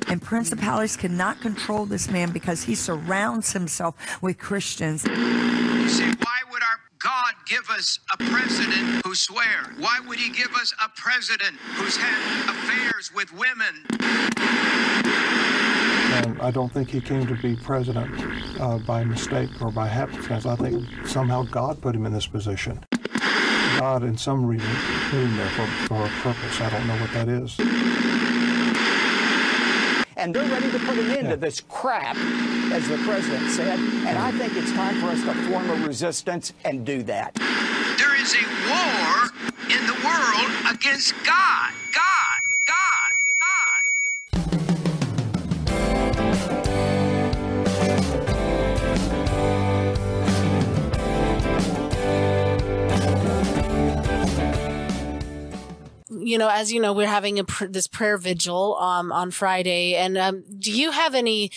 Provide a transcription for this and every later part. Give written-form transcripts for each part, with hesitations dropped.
And principalities cannot control this man because he surrounds himself with Christians. You say, why would our God give us a president who swears? Why would he give us a president who's had affairs with women? And I don't think he came to be president by mistake or by happenstance. I think somehow God put him in this position. God, in some reason, put him there for a purpose. I don't know what that is. And they're ready to put an end to this crap, as the president said. And I think it's time for us to form a resistance and do that. There is a war in the world against God. God, God, God. You know, as you know, we're having this prayer vigil on Friday. And do you have any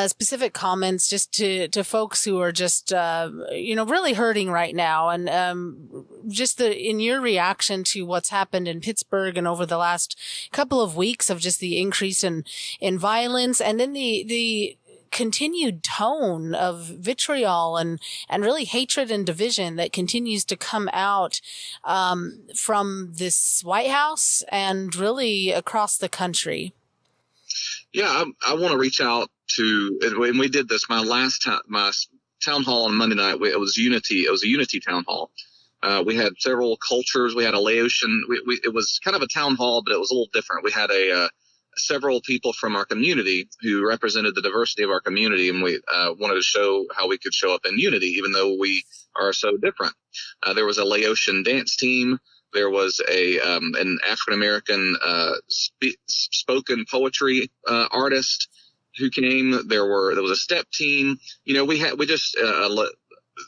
specific comments just to folks who are just, really hurting right now? And just in your reaction to what's happened in Pittsburgh and over the last couple of weeks of just the increase in violence, and then the continued tone of vitriol and really hatred and division that continues to come out from this White House and really across the country. Yeah, I want to reach out to, and we did this, my town hall on Monday night, it was unity. It was a unity town hall. We had several cultures. We had a Laotian. It was kind of a town hall, but it was a little different. We had several people from our community who represented the diversity of our community, and we wanted to show how we could show up in unity, even though we are so different. There was a Laotian dance team. There was an African-American spoken poetry artist who came. There was a step team. We just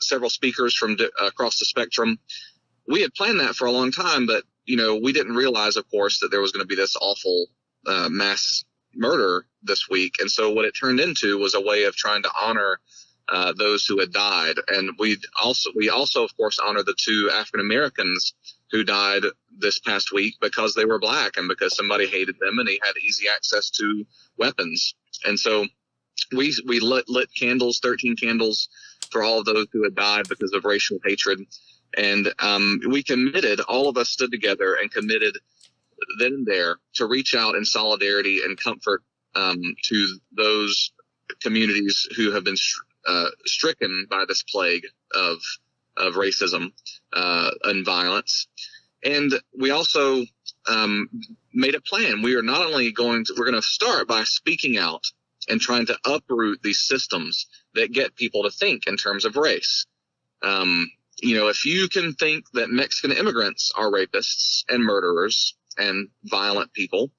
several speakers from across the spectrum. We had planned that for a long time, but we didn't realize, of course, that there was going to be this awful mass murder this week. And so what it turned into was a way of trying to honor those who had died. And we also, of course, honor the two African Americans who died this past week because they were black and because somebody hated them and he had easy access to weapons. And so we lit candles, 13 candles for all of those who had died because of racial hatred. And we committed, all of us stood together and committed then and there to reach out in solidarity and comfort to those communities who have been stricken by this plague of racism and violence. And we also made a plan. We're going to start by speaking out and trying to uproot these systems that get people to think in terms of race. If you can think that Mexican immigrants are rapists and murderers and violent people,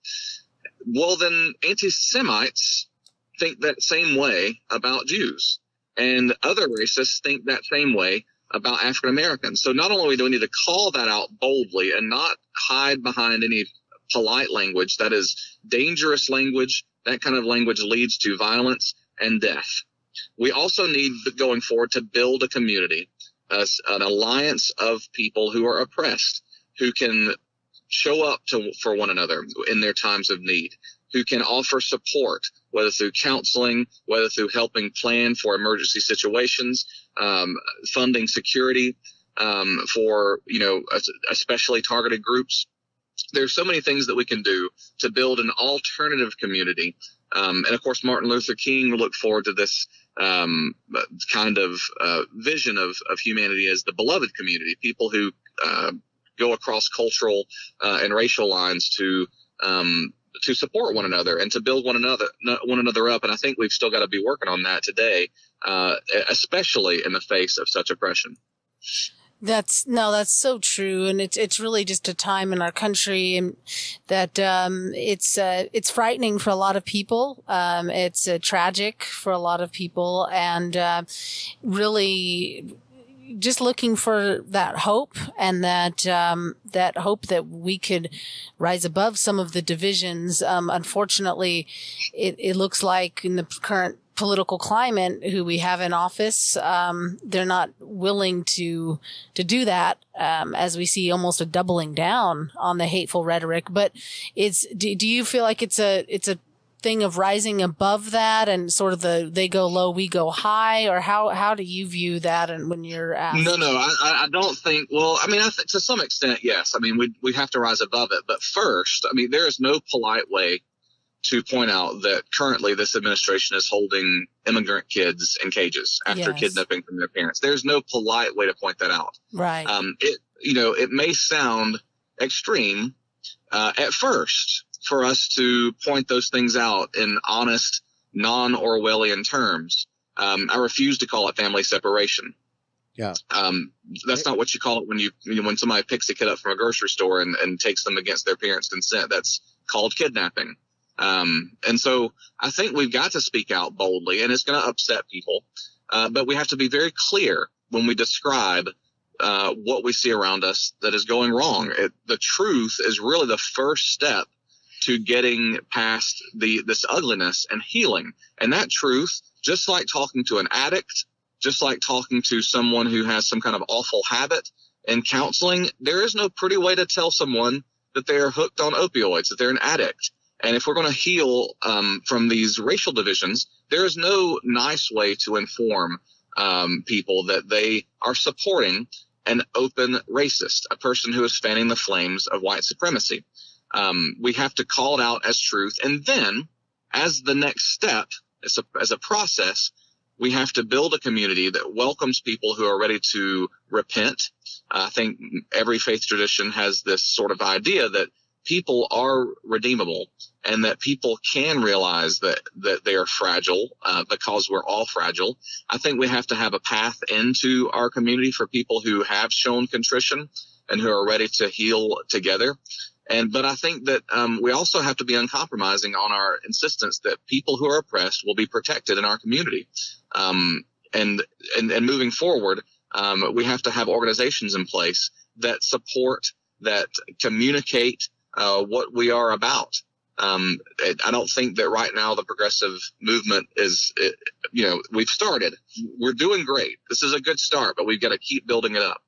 well, then anti-Semites think that same way about Jews, and other racists think that same way about African Americans. So not only do we need to call that out boldly and not hide behind any polite language that is dangerous language, that kind of language leads to violence and death. We also need, going forward, to build a community, an alliance of people who are oppressed, who can show up for one another in their times of need, who can offer support, whether through counseling, whether through helping plan for emergency situations, funding security for, especially targeted groups. There's so many things that we can do to build an alternative community. And of course, Martin Luther King looked forward to this kind of vision of humanity as the beloved community, people who go across cultural and racial lines to support one another and to build one another up. And I think we've still got to be working on that today, especially in the face of such oppression. That's so true. And it's really just a time in our country and that, it's frightening for a lot of people. It's tragic for a lot of people, and, really just looking for that hope, and that hope that we could rise above some of the divisions. Unfortunately, it looks like in the current political climate who we have in office, they're not willing to do that, as we see almost a doubling down on the hateful rhetoric. But do you feel like it's a thing of rising above that and sort of they go low, we go high, or how do you view that? And when you're asked, no, I don't think. Well, I mean, I think to some extent, yes. I mean, we have to rise above it. But first, I mean, there is no polite way to point out that currently this administration is holding immigrant kids in cages after kidnapping from their parents. There's no polite way to point that out. Right. It may sound extreme at first for us to point those things out in honest, non-Orwellian terms. I refuse to call it family separation. Yeah. That's not what you call it when somebody picks a kid up from a grocery store and takes them against their parents' consent. That's called kidnapping. And so I think we've got to speak out boldly, and it's going to upset people. But we have to be very clear when we describe what we see around us that is going wrong. The truth is really the first step to getting past this ugliness and healing. And that truth, just like talking to an addict, just like talking to someone who has some kind of awful habit in counseling, there is no pretty way to tell someone that they are hooked on opioids, that they're an addict. And if we're going to heal from these racial divisions, there is no nice way to inform people that they are supporting an open racist, a person who is fanning the flames of white supremacy. We have to call it out as truth. And then, as the next step, as a process, we have to build a community that welcomes people who are ready to repent. I think every faith tradition has this sort of idea that people are redeemable and that people can realize that they are fragile because we're all fragile. I think we have to have a path into our community for people who have shown contrition and who are ready to heal together. But I think that we also have to be uncompromising on our insistence that people who are oppressed will be protected in our community. And moving forward, we have to have organizations in place that support, that communicate what we are about. I don't think that right now the progressive movement we've started. We're doing great. This is a good start, but we've got to keep building it up.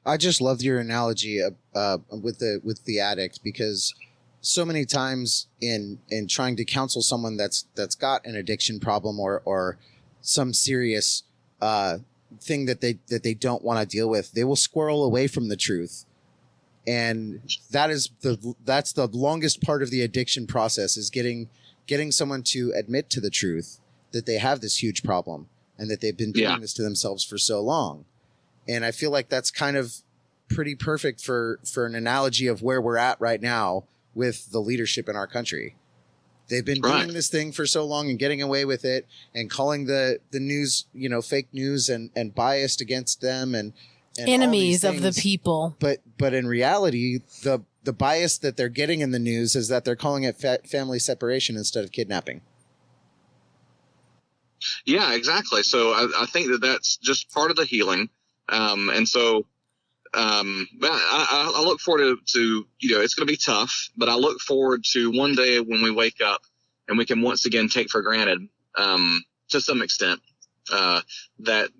I just loved your analogy with the addict, because so many times in trying to counsel someone that's got an addiction problem or some serious thing that they don't want to deal with, they will squirrel away from the truth. And that's the longest part of the addiction process, is getting someone to admit to the truth that they have this huge problem and that they've been doing this to themselves for so long. And I feel like that's kind of pretty perfect for an analogy of where we're at right now with the leadership in our country. They've been doing this thing for so long and getting away with it and calling the news, fake news and biased against them and enemies of the people. But in reality, the bias that they're getting in the news is that they're calling it family separation instead of kidnapping. Yeah, exactly. So I think that's just part of the healing. And so I look forward to it's going to be tough, but I look forward to one day when we wake up and we can once again take for granted, to some extent, that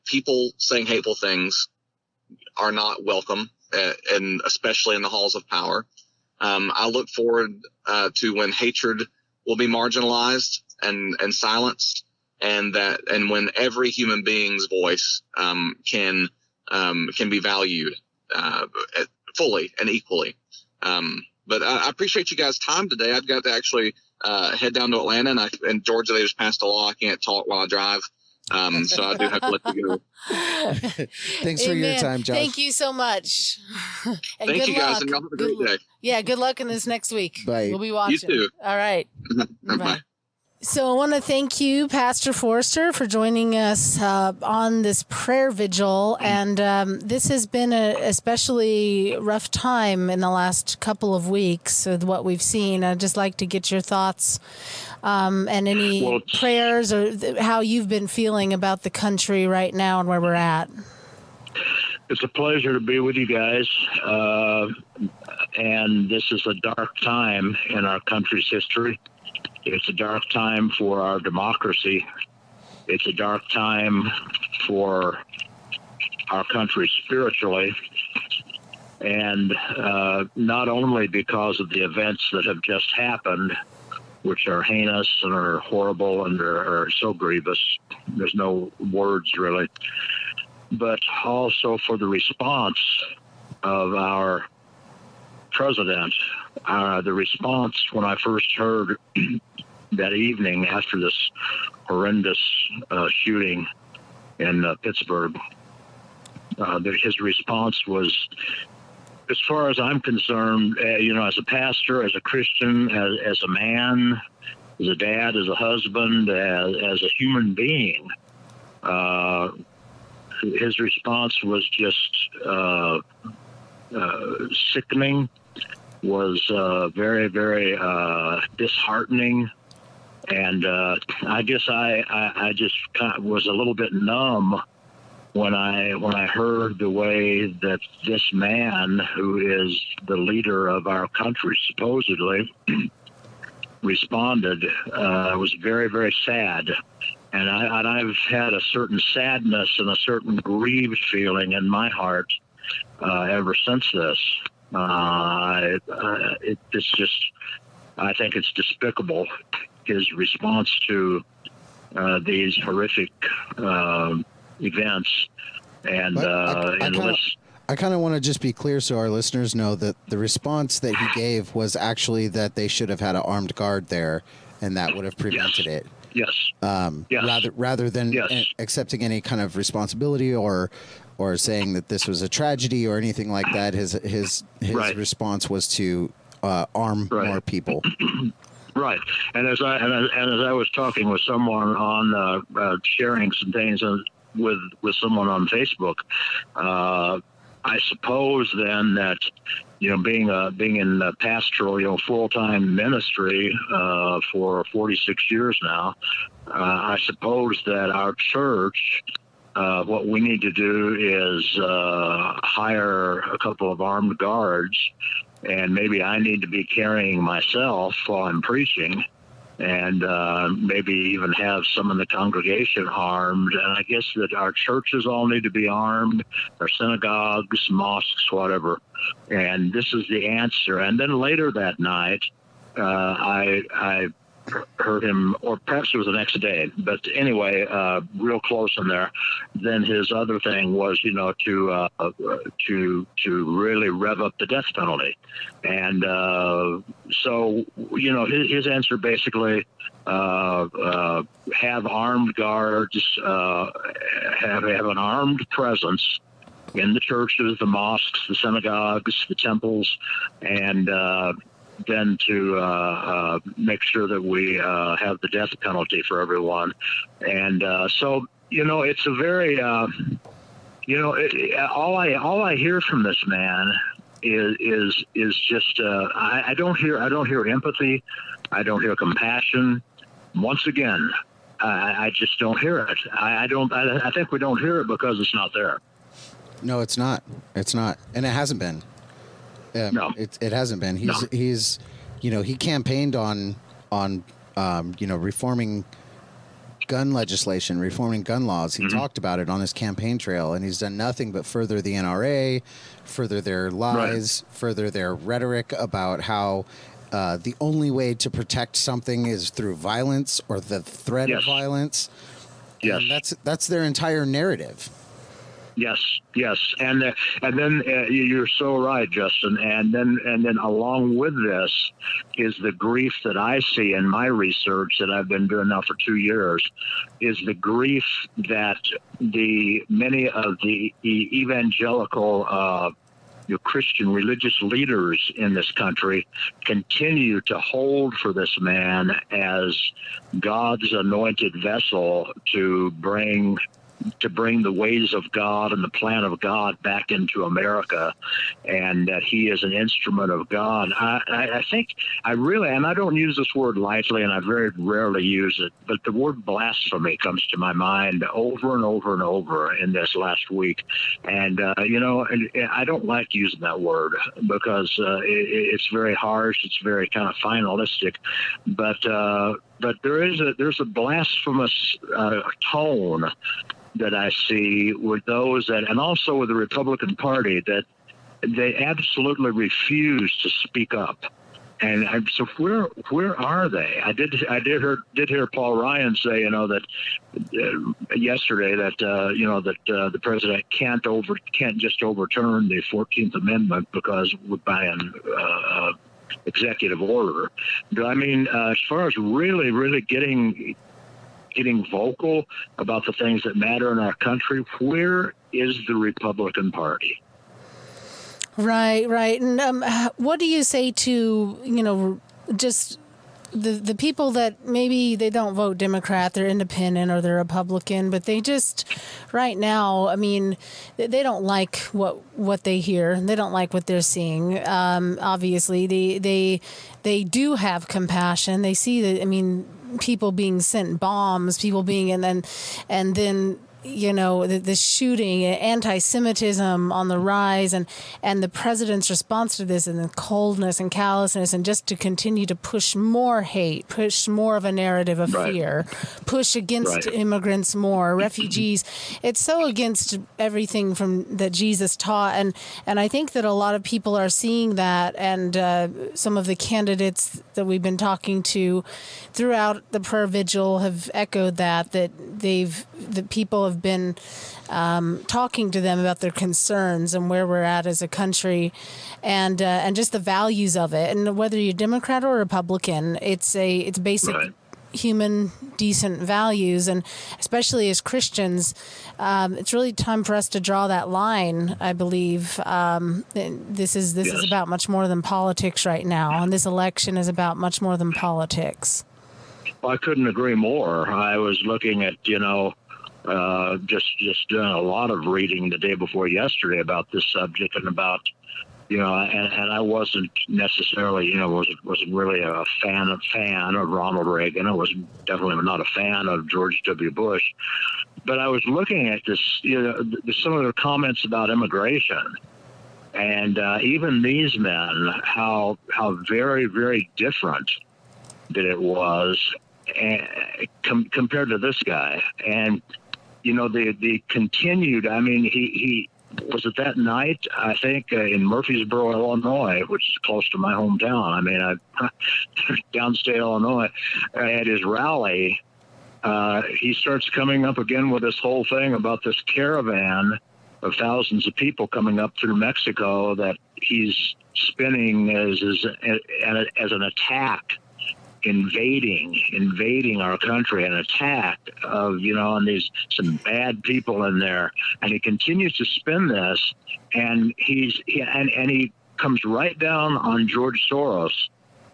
people saying hateful things are not welcome, and especially in the halls of power. I look forward to when hatred will be marginalized and silenced, and when every human being's voice can be valued fully and equally. But I appreciate you guys' time today. I've got to actually head down to Atlanta, and Georgia, they just passed a law I can't talk while I drive. So I do have to let you go. Thanks for your time, Josh. Thank you so much. And Thank you guys, and y'all have a great day. Yeah, good luck in this next week. Bye. We'll be watching. You too. All right. Bye. So I want to thank you, Pastor Forrester, for joining us on this prayer vigil. And this has been an especially rough time in the last couple of weeks with what we've seen. I'd just like to get your thoughts and any prayers or how you've been feeling about the country right now and where we're at. It's a pleasure to be with you guys. And this is a dark time in our country's history. It's a dark time for our democracy. It's a dark time for our country spiritually. And not only because of the events that have just happened, which are heinous and are horrible and are so grievous. There's no words really. But also for the response of our president. The response when I first heard that evening after this horrendous shooting in Pittsburgh, his response was, as far as I'm concerned, as a pastor, as a Christian, as a man, as a dad, as a husband, as a human being, his response was just sickening, was very, very disheartening. And I guess I just kind of was a little bit numb when I heard the way that this man, who is the leader of our country supposedly, responded. It was very, very sad. And I've had a certain sadness and a certain grieved feeling in my heart ever since this. It's just, I think it's despicable, his response to these horrific events. And I kind of want to just be clear so our listeners know that the response that he gave was actually that they should have had an armed guard there, and that would have prevented it. Yes. Rather than accepting any kind of responsibility or saying that this was a tragedy or anything like that, his response was to arm more people. Right, and as I was talking with someone on sharing some things with someone on Facebook, I suppose then that being in pastoral full-time ministry for 46 years now, I suppose that our church, what we need to do is hire a couple of armed guards. And maybe I need to be carrying myself while I'm preaching, and maybe even have some in the congregation armed. And I guess that our churches all need to be armed, our synagogues, mosques, whatever. And this is the answer. And then later that night, I heard him, or perhaps it was the next day, but anyway, real close in there. Then his other thing was, to really rev up the death penalty, and so his answer basically have armed guards, have an armed presence in the churches, the mosques, the synagogues, the temples, and then to make sure that we have the death penalty for everyone. And so, it's a very, all I hear from this man is just, I don't hear empathy. I don't hear compassion. Once again, I just don't hear it. I think we don't hear it because it's not there. No, it's not. It's not. And it hasn't been. No, it hasn't been. He's he campaigned on reforming gun legislation, reforming gun laws. He talked about it on his campaign trail, and he's done nothing but further the NRA, further their lies, further their rhetoric about how the only way to protect something is through violence or the threat of violence. Yes, and that's their entire narrative. Yes, and then you're so right, Justin. And then along with this is the grief that I see in my research that I've been doing now for 2 years, is the grief that many of the evangelical Christian religious leaders in this country continue to hold for this man as God's anointed vessel to bring the ways of God and the plan of God back into America, and that he is an instrument of God. I think I really, and I don't use this word lightly, and I very rarely use it, but the word blasphemy comes to my mind over and over and over in this last week. And, I don't like using that word because it's very harsh. It's very kind of finalistic, but there's a blasphemous tone that I see with those and also with the Republican Party, that they absolutely refuse to speak up. And so where are they? I did hear Paul Ryan say, that yesterday that the president can't just overturn the 14th Amendment because by an executive order. But I mean, as far as really getting vocal about the things that matter in our country, where is the Republican Party? Right. And what do you say to, just the people that maybe they don't vote Democrat, they're independent or they're Republican, but they just right now, I mean, they don't like what they hear. They don't like what they're seeing. Obviously, they do have compassion. They see that, I mean, people being sent bombs, people being, and then the shooting, anti-Semitism on the rise, and the president's response to this, and the coldness and callousness, and just to continue to push more hate, push more of a narrative of fear, push against immigrants more, refugees. It's so against everything that Jesus taught, and I think that a lot of people are seeing that, and some of the candidates that we've been talking to throughout the prayer vigil have echoed that people have been talking to them about their concerns and where we're at as a country, and just the values of it. And whether you're Democrat or Republican, it's basic human decent values, and especially as Christians, it's really time for us to draw that line. I believe this is about much more than politics right now, and this election is about much more than politics. Well, I couldn't agree more. I was looking at just doing a lot of reading the day before yesterday about this subject, and about and I wasn't necessarily wasn't really a fan of Ronald Reagan. I was definitely not a fan of George W. Bush, but I was looking at this some of their comments about immigration, and even these men, how very, very different that it was compared to this guy. And the continued, I mean, he was it that night, I think, in Murfreesboro, Illinois, which is close to my hometown. I mean, downstate Illinois, at his rally, he starts coming up again with this whole thing about this caravan of thousands of people coming up through Mexico that he's spinning as an attack, invading our country, an attack of, and there's some bad people in there. And he continues to spin this, and he comes right down on George Soros,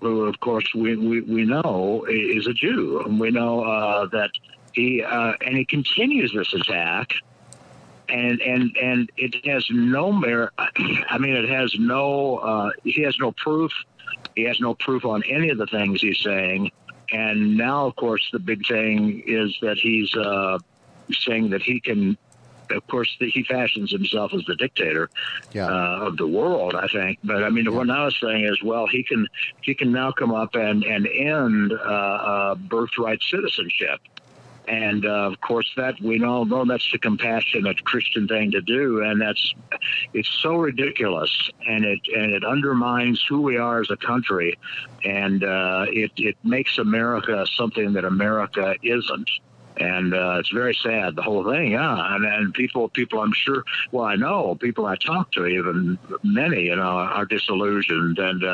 who, of course, we know is a Jew. And we know that he continues this attack. And it has no merit. I mean, it has no. He has no proof. He has no proof on any of the things he's saying. And now, of course, the big thing is that he's saying that he can. Of course, he fashions himself as the dictator of the world, I think. But I mean, what I was saying is, well, he can now come up and end birthright citizenship. And of course, that we all know that's the compassionate Christian thing to do, and it's so ridiculous, and it undermines who we are as a country, and it makes America something that America isn't. And it's very sad, the whole thing, and people I'm sure, well, I know people I talk to, even many, are disillusioned, and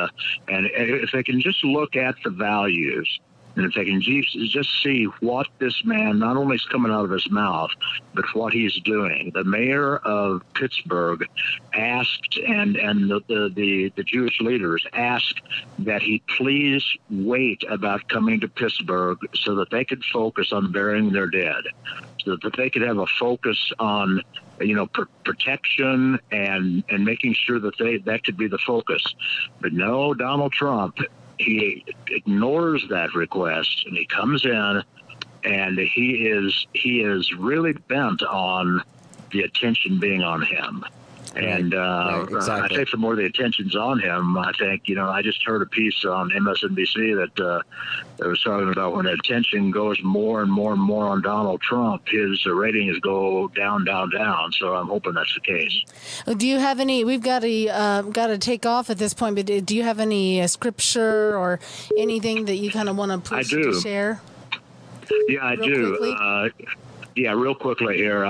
if they can just look at the values, and if they can just see what this man not only is coming out of his mouth, but what he's doing. The mayor of Pittsburgh asked, and the Jewish leaders asked that he please wait about coming to Pittsburgh so that they could focus on burying their dead, so that they could have a focus on protection and making sure that that could be the focus. But no, Donald Trump, he ignores that request, and he comes in, and he is really bent on the attention being on him. And exactly. I think the more the attention's on him, I think, I just heard a piece on MSNBC that was talking about when attention goes more and more and more on Donald Trump, his ratings go down, down, down. So I'm hoping that's the case. Do you have any, we've got to take off at this point, but do you have any scripture or anything that you kind of want to push to share? Yeah, I do. Yeah, real quickly here.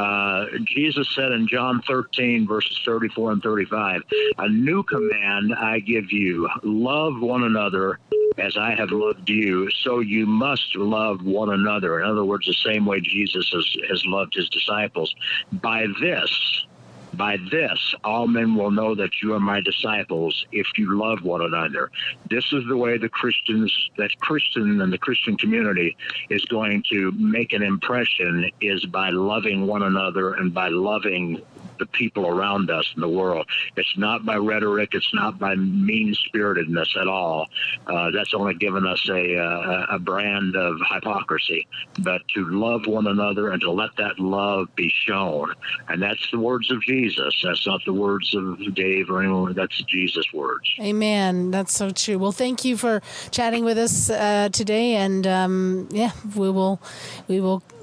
Jesus said in John 13, verses 34 and 35, "A new command I give you, love one another as I have loved you, so you must love one another." In other words, the same way Jesus has loved his disciples. By this, all men will know that you are my disciples if you love one another. This is the way the Christian and the Christian community is going to make an impression, is by loving one another and by loving the people around us in the world. It's not by rhetoric. It's not by mean-spiritedness at all. That's only given us a brand of hypocrisy. But to love one another and to let that love be shown. And that's the words of Jesus. That's not the words of Dave or anyone. That's Jesus' words. Amen. That's so true. Well, thank you for chatting with us today. And we will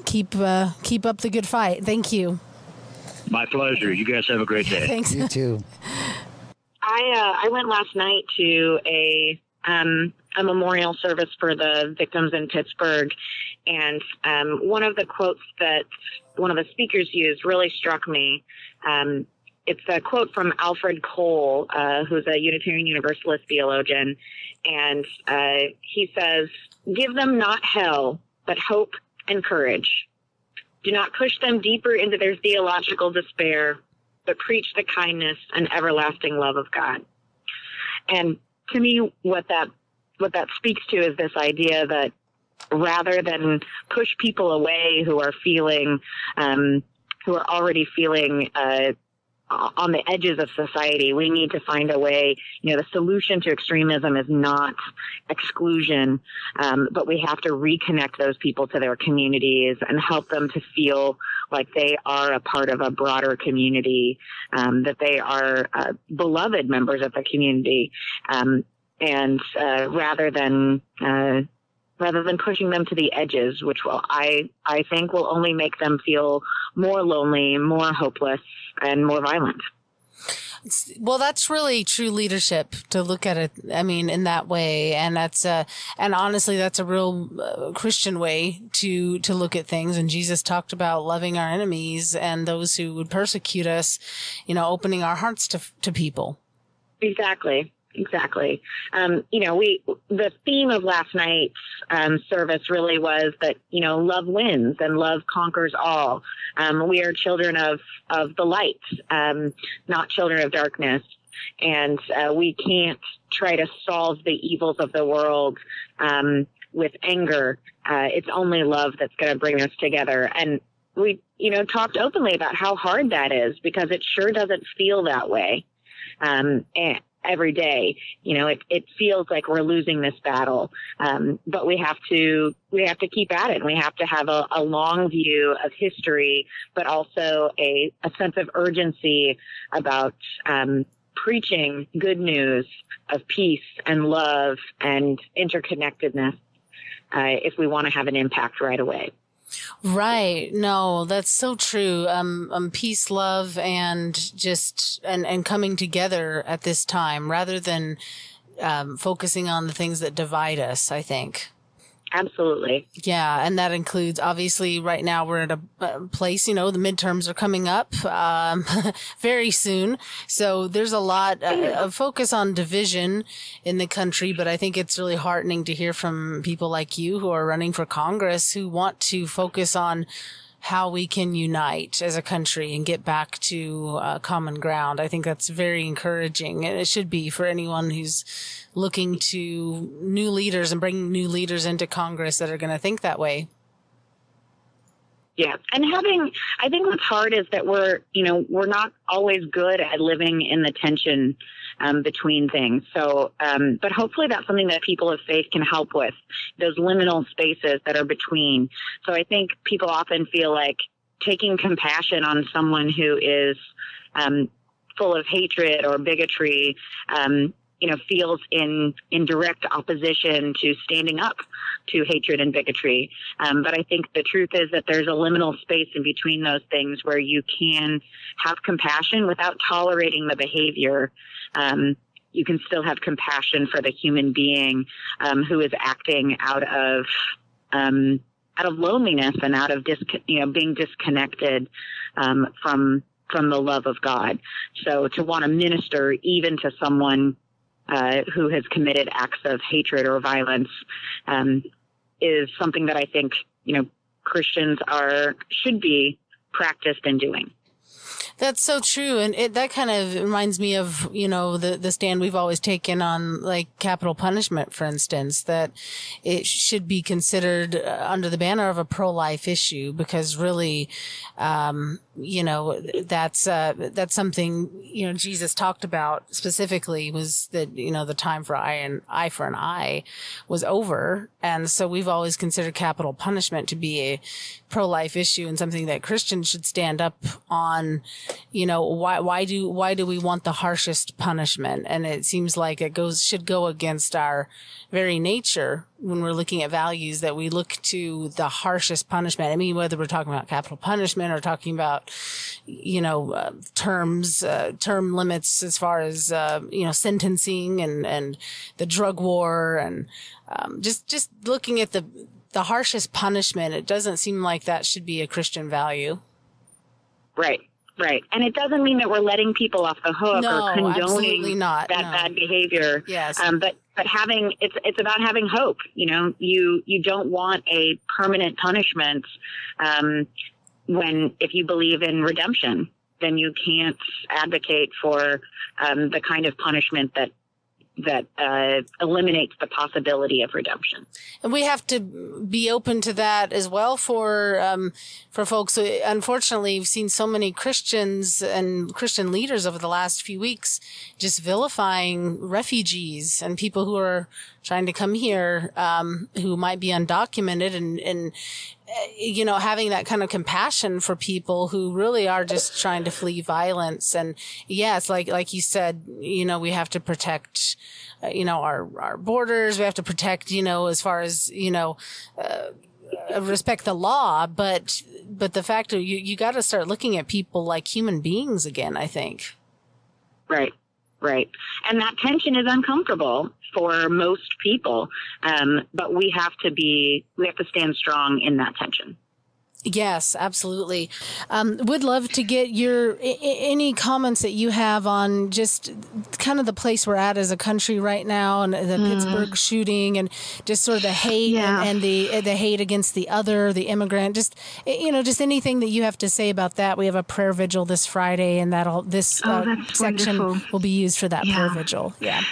keep up the good fight. Thank you. My pleasure. You guys have a great day. Thanks. You too. I went last night to a memorial service for the victims in Pittsburgh, and one of the quotes that one of the speakers used really struck me. It's a quote from Alfred Cole, who's a Unitarian Universalist theologian, and he says, "Give them not hell, but hope and courage. Do not push them deeper into their theological despair, but preach the kindness and everlasting love of God." And to me, what that speaks to is this idea that rather than push people away who are already feeling on the edges of society, we need to find a way. The solution to extremism is not exclusion, but we have to reconnect those people to their communities and help them to feel like they are a part of a broader community, that they are beloved members of the community, and rather than pushing them to the edges, which I think will only make them feel more lonely, more hopeless, and more violent. Well, that's really true leadership, to look at it, in that way. And and honestly, that's a real Christian way to look at things. And Jesus talked about loving our enemies and those who would persecute us, opening our hearts to people. Exactly. The theme of last night's service really was that, love wins and love conquers all. We are children of the light, not children of darkness. And we can't try to solve the evils of the world with anger. It's only love that's going to bring us together. And we, talked openly about how hard that is, because it sure doesn't feel that way. And every day, it feels like we're losing this battle. But we have to keep at it. And we have to have a long view of history, but also a sense of urgency about preaching good news of peace and love and interconnectedness, if we want to have an impact right away. Right. No, that's so true. Peace, love, and just, and coming together at this time rather than, focusing on the things that divide us, I think. Absolutely. Yeah. And that includes, obviously, right now we're at a place, the midterms are coming up, very soon. So there's a lot of focus on division in the country, but I think it's really heartening to hear from people like you who are running for Congress who want to focus on how we can unite as a country and get back to common ground. I think that's very encouraging, and it should be for anyone who's looking to new leaders and bringing new leaders into Congress that are going to think that way. Yeah. And I think what's hard is that we're not always good at living in the tension between things. So, but hopefully that's something that people of faith can help with, those liminal spaces that are between. So I think people often feel like taking compassion on someone who is full of hatred or bigotry, feels in direct opposition to standing up to hatred and bigotry. But I think the truth is that there's a liminal space in between those things where you can have compassion without tolerating the behavior. You can still have compassion for the human being who is acting out of loneliness and out of being disconnected from the love of God. So to want to minister even to someone who has committed acts of hatred or violence is something that I think Christians should be practiced in doing. That's so true. And that kind of reminds me of, the stand we've always taken on like capital punishment, for instance, that it should be considered under the banner of a pro-life issue, because really, that's something, Jesus talked about specifically, was that, the time for an eye for an eye was over. And so we've always considered capital punishment to be a pro-life issue and something that Christians should stand up on. Why do we want the harshest punishment? And it seems like it should go against our very nature when we're looking at values, that we look to the harshest punishment. I mean, whether we're talking about capital punishment or talking about, term limits as far as, sentencing and the drug war and, just looking at the harshest punishment. It doesn't seem like that should be a Christian value. Right. Right. And it doesn't mean that we're letting people off the hook or condoning bad behavior. Yes. But it's about having hope. You don't want a permanent punishment. If you believe in redemption, then you can't advocate for the kind of punishment that eliminates the possibility of redemption. And we have to be open to that as well for folks. Unfortunately, we've seen so many Christians and Christian leaders over the last few weeks just vilifying refugees and people who are trying to come here, who might be undocumented and having that kind of compassion for people who really are just trying to flee violence. And yeah, it's like you said, we have to protect, our borders. We have to protect, as far as, respect the law. But the fact that you got to start looking at people like human beings again, I think. Right. Right. And that tension is uncomfortable for most people. But we have to stand strong in that tension. Yes, absolutely. Would love to get your any comments that you have on just kind of the place we're at as a country right now, and the Pittsburgh shooting, and just sort of the hate and the hate against the other, the immigrant. Just anything that you have to say about that. We have a prayer vigil this Friday, and this section wonderful. Will be used for that prayer vigil. Yeah.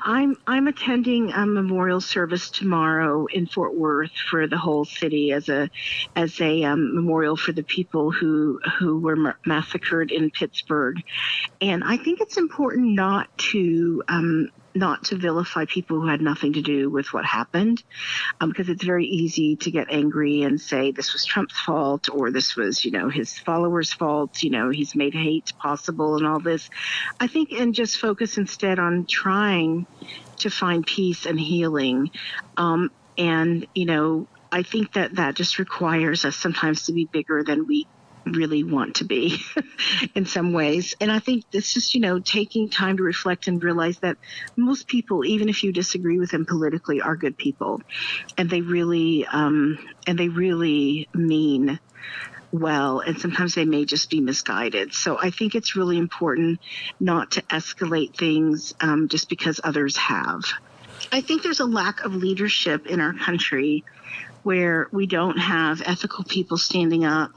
I'm attending a memorial service tomorrow in Fort Worth for the whole city as a memorial for the people who were massacred in Pittsburgh. And I think it's important not to vilify people who had nothing to do with what happened, because it's very easy to get angry and say this was Trump's fault, or this was, his followers' fault, he's made hate possible and all this. I think, and just focus instead on trying to find peace and healing. I think that just requires us sometimes to be bigger than we really want to be in some ways. And I think it's just, taking time to reflect and realize that most people, even if you disagree with them politically, are good people. And they really mean well, and sometimes they may just be misguided. So I think it's really important not to escalate things just because others have. I think there's a lack of leadership in our country where we don't have ethical people standing up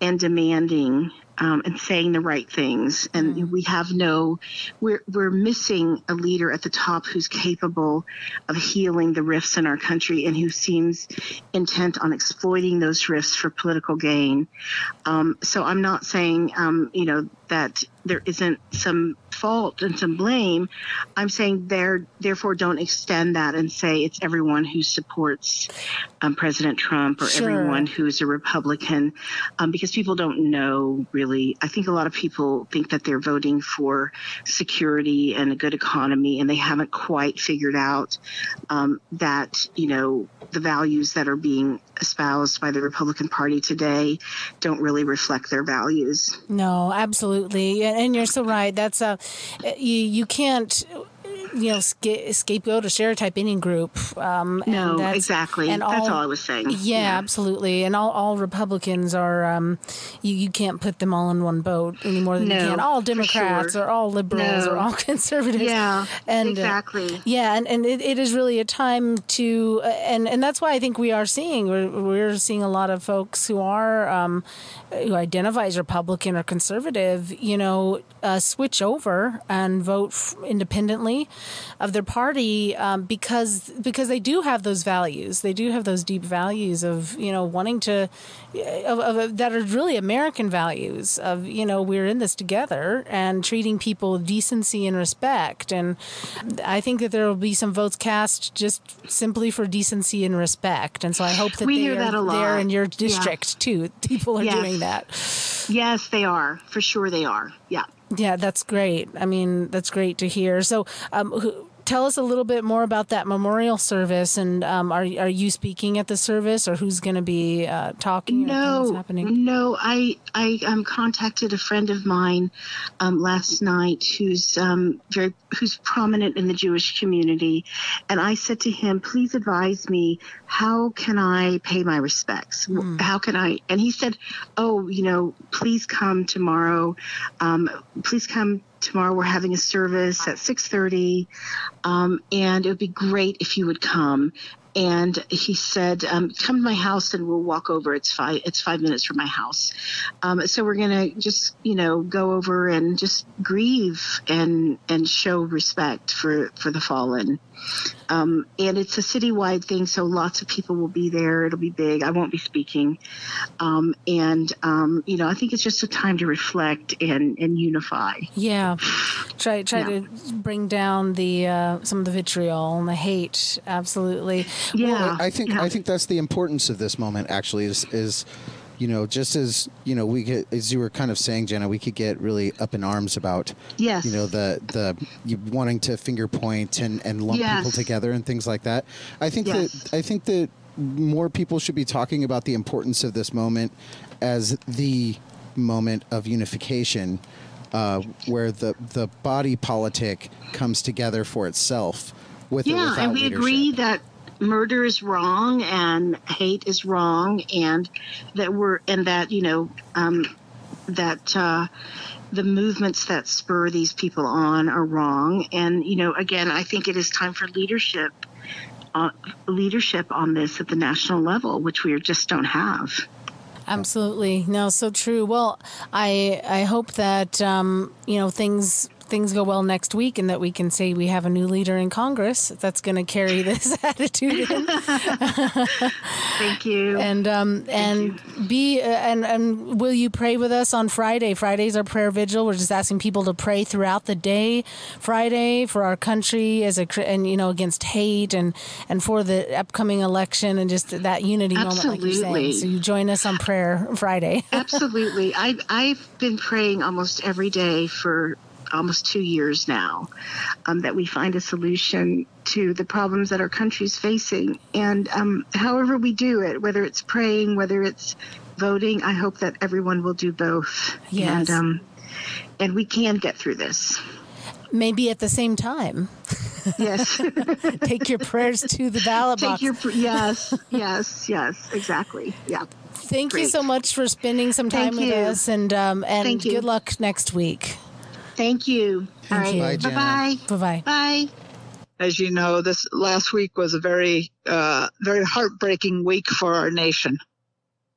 and demanding and saying the right things. And we're missing a leader at the top who's capable of healing the rifts in our country and who seems intent on exploiting those rifts for political gain. So I'm not saying, that there isn't some fault and some blame. I'm saying therefore don't extend that and say it's everyone who supports President Trump or everyone who's a Republican, because people don't know really. I think a lot of people think that they're voting for security and a good economy, and they haven't quite figured out that, the values that are being espoused by the Republican Party today don't really reflect their values. No, absolutely. And you're so right. That's you can't scapegoat or stereotype any group. No, exactly. And that's all I was saying. Yeah, absolutely. And all Republicans are, you can't put them all in one boat any more than you can. All Democrats or all liberals or all conservatives. Yeah, and, exactly. And it is really a time to, and that's why I think we're seeing a lot of folks who are, who identify as Republican or conservative, switch over and vote independently of their party, because they do have those values. They do have those deep values of wanting to that are really American values of we're in this together and treating people with decency and respect. And I think that there will be some votes cast just simply for decency and respect. And so I hope that we hear that a lot. There in your district too. People are doing that. Yes, they are. For sure, they are. Yeah. Yeah, that's great. I mean, that's great to hear. So tell us a little bit more about that memorial service. And are you speaking at the service, or who's going to be talking? What's happening? No, I contacted a friend of mine last night who's prominent in the Jewish community. And I said to him, please advise me, how can I pay my respects? How can I? And he said, please come tomorrow. Tomorrow we're having a service at 6:30, and it would be great if you would come. And he said, come to my house and we'll walk over. It's 5 minutes from my house. So we're going to just, go over and just grieve and show respect for the fallen. And it's a citywide thing, so lots of people will be there. It'll be big. I won't be speaking. I think it's just a time to reflect and unify. Yeah. Try to bring down the some of the vitriol and the hate. Absolutely. Yeah. Well, I think that's the importance of this moment, actually, is just as, we get, as you were kind of saying, Jana, we could get really up in arms about, the wanting to finger point and lump people together and things like that. I think that more people should be talking about the importance of this moment as the moment of unification, where the body politic comes together for itself with or without and we leadership. Agree that murder is wrong and hate is wrong, and that the movements that spur these people on are wrong. And again, I think it is time for leadership on this at the national level, which we just don't have. Absolutely. No, so true. Well, I hope that things go well next week, and that we can say we have a new leader in Congress that's going to carry this attitude in. Thank you. And will you pray with us on Friday? Friday's our prayer vigil. We're just asking people to pray throughout the day, Friday, for our country against hate and for the upcoming election, and just that unity moment, like you're saying. So you join us on prayer Friday. Absolutely. I've been praying almost every day for almost 2 years now, that we find a solution to the problems that our country's facing. And however we do it, whether it's praying, whether it's voting, I hope that everyone will do both. Yes. And we can get through this. Maybe at the same time. Yes. Take your prayers to the ballot box. Yes, exactly. Yeah. Thank you so much for spending some time with us, and good luck next week. Thank you. All right. Bye, Jana. Bye-bye. Bye-bye. Bye. As you know, this last week was a very, very heartbreaking week for our nation.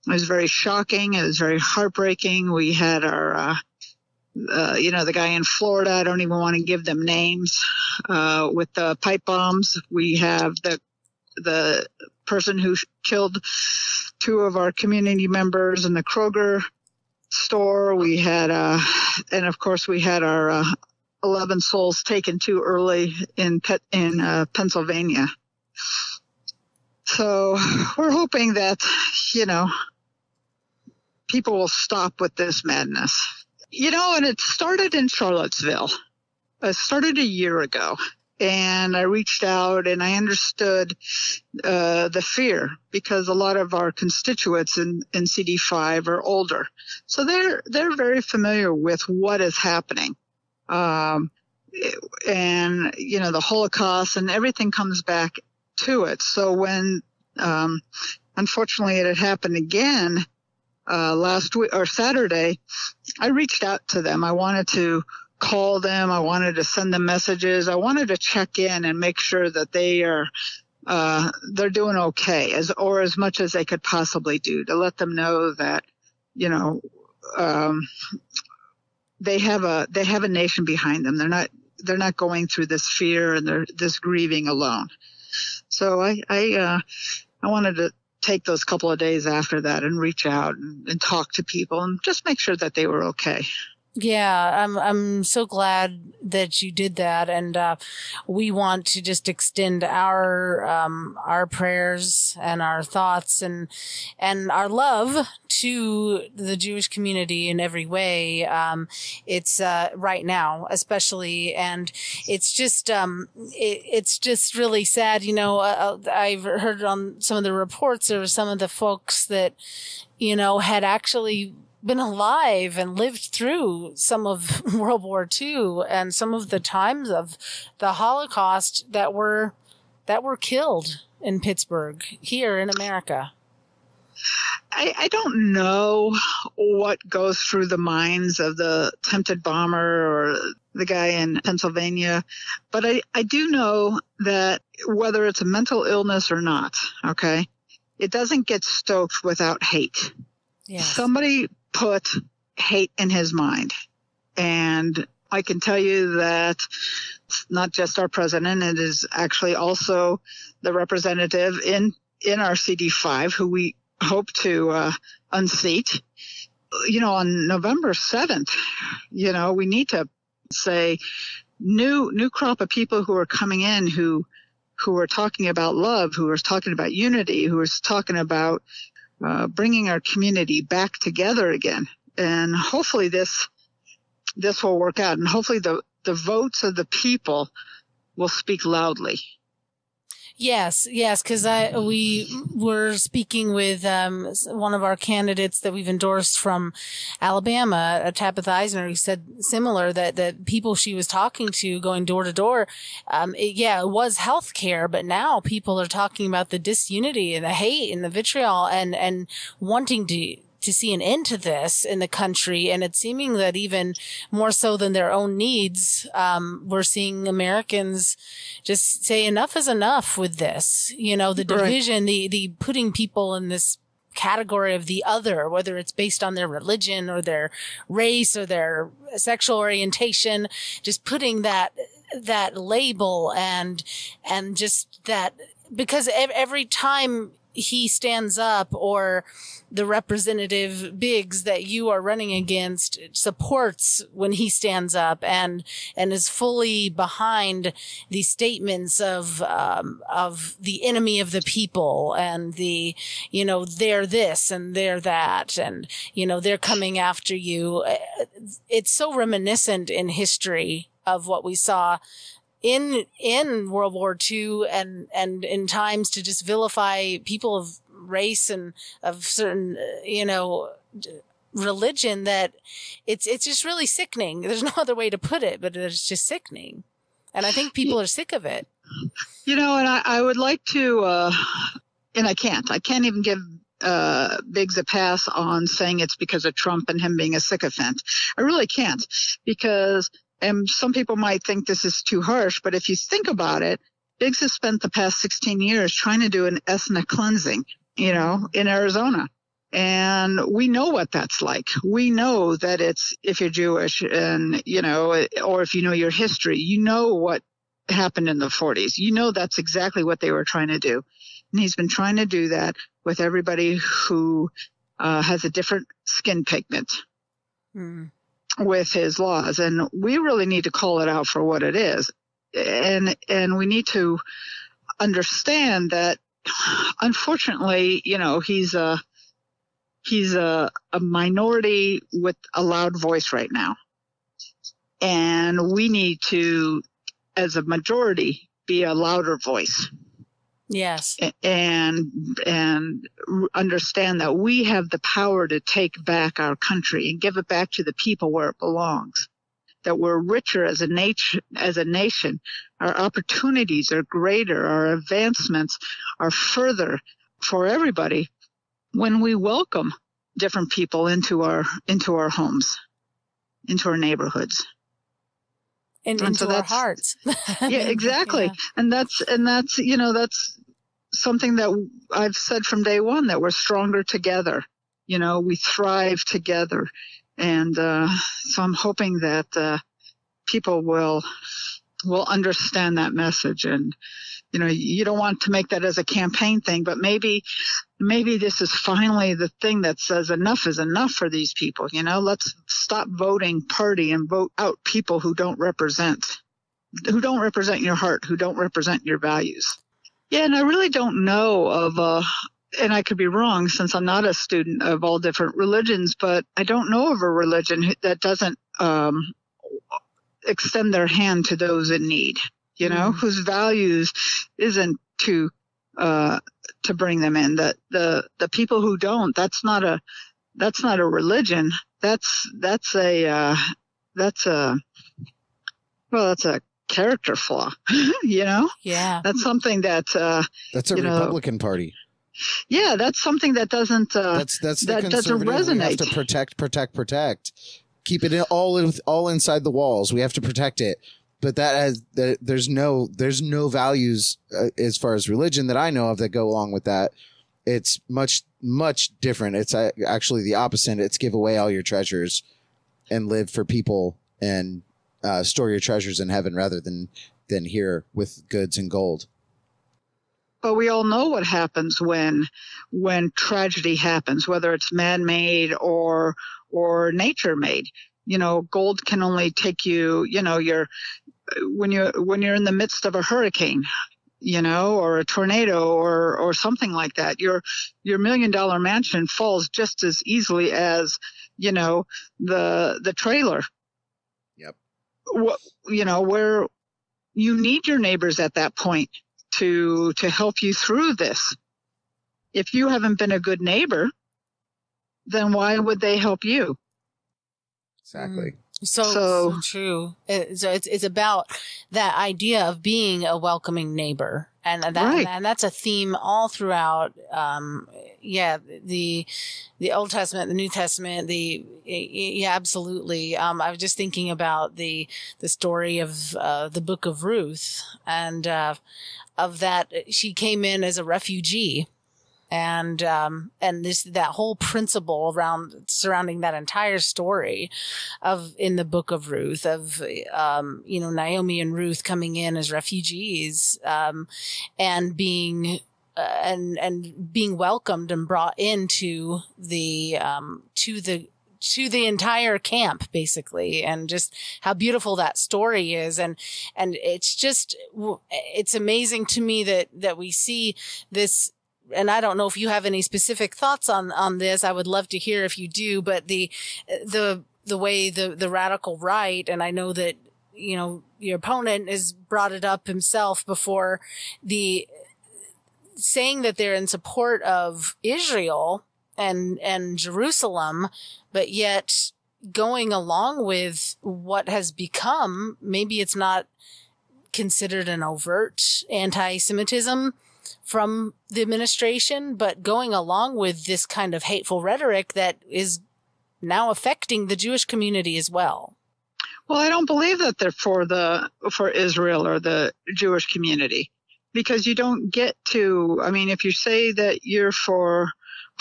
It was very shocking. It was very heartbreaking. We had our, the guy in Florida, I don't even want to give them names, with the pipe bombs. We have the person who killed 2 of our community members in the Kroger store. We had and of course we had our 11 souls taken too early in Pennsylvania. So we're hoping that, people will stop with this madness. And it started in Charlottesville. It started a year ago. And I reached out and I understood the fear, because a lot of our constituents in CD5 are older. So they're very familiar with what is happening. And, the Holocaust and everything comes back to it. So when, unfortunately it had happened again, last week or Saturday, I reached out to them. I wanted to call them. I wanted to send them messages. I wanted to check in and make sure that they're doing okay, as much as they could possibly do, to let them know that, they have a nation behind them. They're not going through this fear and this grieving alone. So I wanted to take those couple of days after that and reach out and talk to people and just make sure that they were okay. Yeah, I'm so glad that you did that, and we want to just extend our prayers and our thoughts and our love to the Jewish community in every way. It's right now, especially, and it's just really sad. I've heard on some of the reports there were some of the folks that had actually been alive and lived through some of World War II and some of the times of the Holocaust that were killed in Pittsburgh, here in America. I don't know what goes through the minds of the attempted bomber or the guy in Pennsylvania, but I do know that whether it's a mental illness or not, okay, it doesn't get stoked without hate. Yes. Somebody put hate in his mind. And I can tell you that it's not just our president, it is actually also the representative in our CD5 who we hope to unseat. On November 7th, we need to say new crop of people who are coming in who are talking about love, who are talking about unity, who are talking about bringing our community back together again. And hopefully this will work out. And hopefully the votes of the people will speak loudly. Yes, because we were speaking with one of our candidates that we've endorsed from Alabama, Tabitha Isner, who said similar, that the people she was talking to going door to door, it was healthcare, but now people are talking about the disunity and the hate and the vitriol and wanting to see an end to this in the country. And it's seeming that even more so than their own needs, we're seeing Americans just say enough is enough with this. The division, the putting people in this category of the other, whether it's based on their religion or their race or their sexual orientation, just putting that label and just that, because every time he stands up, or the representative Biggs that you are running against supports when he stands up and is fully behind the statements of the enemy of the people and they're this and they're that and, they're coming after you. It's so reminiscent in history of what we saw in World War II and in times to just vilify people of race and of certain, religion, that it's just really sickening. There's no other way to put it, but it's just sickening. And I think people are sick of it. And I would like to, and I can't even give Biggs a pass on saying it's because of Trump and him being a sycophant. I really can't, because and some people might think this is too harsh, but if you think about it, Biggs has spent the past 16 years trying to do an ethnic cleansing, in Arizona. And we know what that's like. We know that it's, if you're Jewish and, or if you know your history, what happened in the 40s. That's exactly what they were trying to do. And he's been trying to do that with everybody who has a different skin pigment. with his laws, and we really need to call it out for what it is. And we need to understand that, unfortunately, he's a minority with a loud voice right now. And we need to, as a majority, be a louder voice. Yes. And understand that we have the power to take back our country and give it back to the people where it belongs. That we're richer as a nation. Our opportunities are greater. Our advancements are further for everybody when we welcome different people into our homes, into our neighborhoods. And into our hearts. Yeah, exactly. Yeah. And that's something that I've said from day one, that we're stronger together. We thrive together. And so I'm hoping that people will understand that message. And, you don't want to make that as a campaign thing, but maybe this is finally the thing that says enough is enough for these people. Let's stop voting party and vote out people who don't represent your heart, who don't represent your values. Yeah, and I really don't know of and I could be wrong since I'm not a student of all different religions, but I don't know of a religion that doesn't extend their hand to those in need, whose values isn't to bring them in. That the people who don't, that's not a religion. That's a character flaw, Yeah. That's something that that's a Republican Party. Yeah, that's something that doesn't that's that doesn't resonate. We have to protect. Keep it all inside the walls. We have to protect it. But there's no values as far as religion that I know of that go along with that. It's much different. It's actually the opposite. It's give away all your treasures and live for people and store your treasures in heaven rather than here with goods and gold. But we all know what happens when tragedy happens, whether it's man-made or nature-made. Gold can only take you, when you're in the midst of a hurricane, or a tornado or something like that, your $1 million mansion falls just as easily as, the trailer. Yep. Where you need your neighbors at that point to help you through this. If you haven't been a good neighbor, then why would they help you? Exactly. So true. It's about that idea of being a welcoming neighbor. And that's a theme all throughout, the Old Testament, the New Testament, absolutely. I was just thinking about the story of the book of Ruth, and of that she came in as a refugee. And that whole principle surrounding that entire story in the book of Ruth of, Naomi and Ruth coming in as refugees, and being welcomed and brought into the entire camp, basically, and just how beautiful that story is. And it's amazing to me that we see this. And I don't know if you have any specific thoughts on this. I would love to hear if you do, but the way the radical right, and I know that, your opponent has brought it up himself before, saying that they're in support of Israel and Jerusalem, but yet going along with what has become, maybe it's not considered an overt anti-Semitism from the administration, but going along with this kind of hateful rhetoric that is now affecting the Jewish community as well. Well, I don't believe that they're for Israel or the Jewish community, because you don't get to, if you say that you're for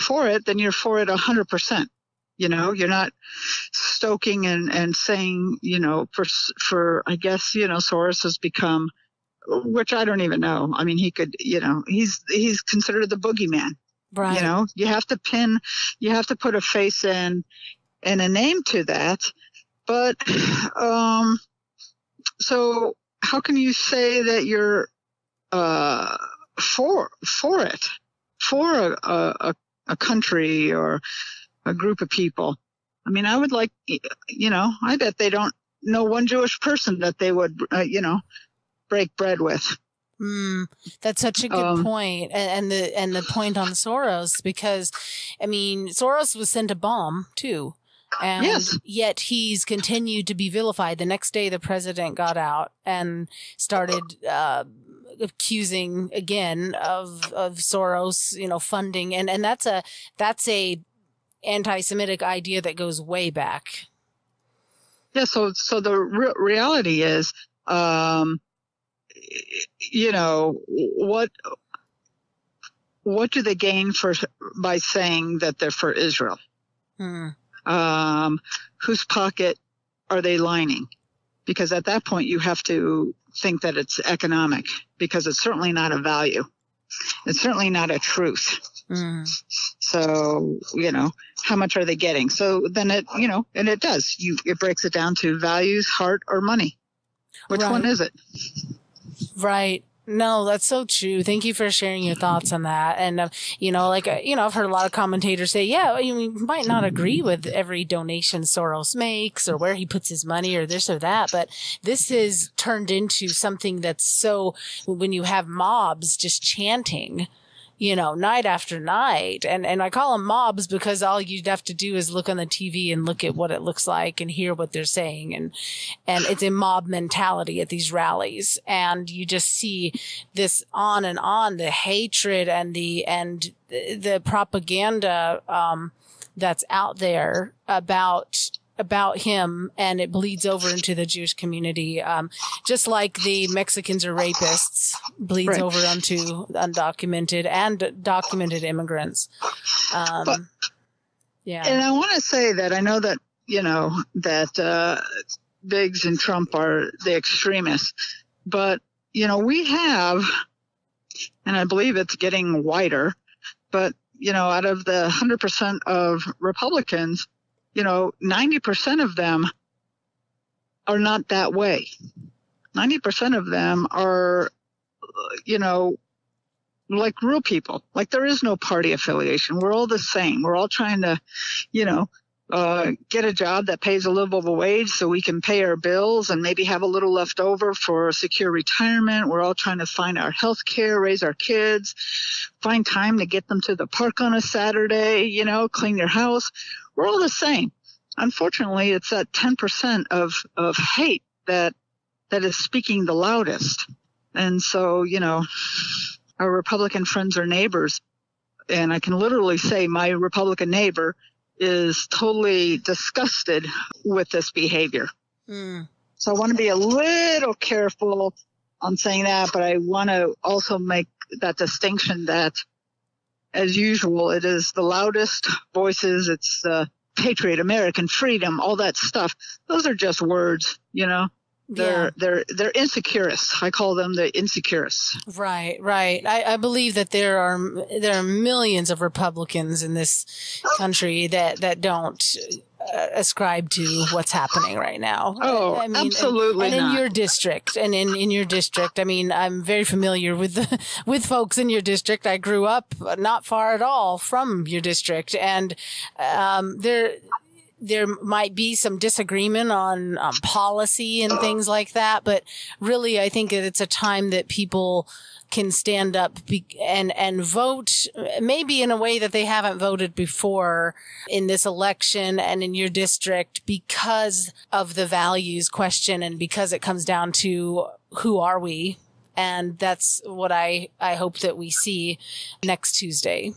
it, then you're for it 100%. You're not stoking and saying, for I guess, Soros has become, which I don't even know. He could, he's considered the boogeyman. Right. You have to put a face and a name to that. But so how can you say that you're for it, for a country or a group of people? I mean, I would like, I bet they don't know one Jewish person that they would, break bread with. That's such a good point. And the point on Soros, because, I mean, Soros was sent a bomb too. And yet he's continued to be vilified. The next day, the president got out and started accusing again of Soros, funding. And that's a anti-Semitic idea that goes way back. Yeah. So the reality is, what do they gain by saying that they're for Israel? Whose pocket are they lining? Because at that point you have to think that it's economic, because it's certainly not a value. It's certainly not a truth. So, how much are they getting? So then it does. It breaks it down to values, heart, or money. Which one is it? Right. No, that's so true. Thank you for sharing your thoughts on that. And, I've heard a lot of commentators say, you might not agree with every donation Soros makes or where he puts his money or this or that, but this has turned into something that's so, when you have mobs just chanting, night after night. And I call them mobs because all you'd have to do is look on the TV and look at what it looks like and hear what they're saying. And it's a mob mentality at these rallies. And you just see this on and on, the hatred and the propaganda, that's out there about him, and it bleeds over into the Jewish community. Just like the Mexicans are rapists, bleeds over onto undocumented and documented immigrants. And I want to say that I know that, that Biggs and Trump are the extremists, but, we have, and I believe it's getting wider, but, out of the 100% of Republicans, 90% of them are not that way. 90% of them are, like real people. Like there is no party affiliation. We're all the same. We're all trying to, get a job that pays a livable wage so we can pay our bills and maybe have a little left over for a secure retirement. We're all trying to find our health care, raise our kids, find time to get them to the park on a Saturday, clean your house. We're all the same. Unfortunately, it's that 10% of hate that is speaking the loudest. And so, our Republican friends or neighbors, and I can literally say my Republican neighbor is totally disgusted with this behavior. So I want to be a little careful on saying that, but I want to also make that distinction that, as usual, it is the loudest voices. It's patriot, American freedom, all that stuff. Those are just words, They're insecurists. I call them the insecurists. Right. I believe that there are millions of Republicans in this country that don't ascribe to what's happening right now. Oh, I mean, absolutely and not. In your district, in your district, I mean, I'm very familiar with folks in your district. I grew up not far at all from your district, and there might be some disagreement on policy and things like that, but really, I think it's a time that people can stand up and vote maybe in a way that they haven't voted before in this election and in your district because of the values question and because it comes down to who are we? And that's what I hope that we see next Tuesday.